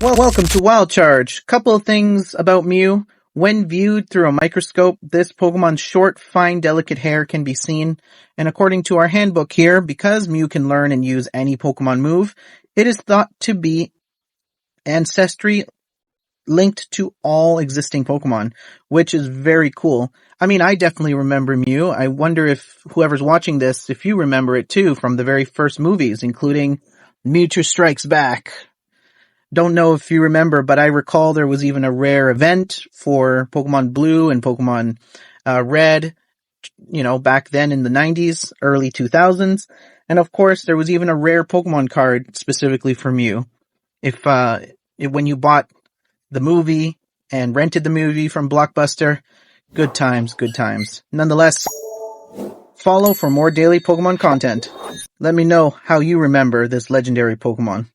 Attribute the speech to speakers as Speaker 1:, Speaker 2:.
Speaker 1: Well, welcome to Wild Charge. Couple of things about Mew. When viewed through a microscope, this Pokemon's short, fine, delicate hair can be seen. And according to our handbook here, because Mew can learn and use any Pokemon move, it is thought to be ancestry linked to all existing Pokemon, which is very cool. I mean, I definitely remember Mew. I wonder if whoever's watching this, if you remember it too from the very first movies, including Mewtwo Strikes Back. Don't know if you remember, but I recall there was even a rare event for Pokemon Blue and Pokemon Red, back then in the 90s, early 2000s. And of course, there was even a rare Pokemon card specifically for Mew. When you bought the movie and rented the movie from Blockbuster, good times, good times. Nonetheless, follow for more daily Pokemon content. Let me know how you remember this legendary Pokemon.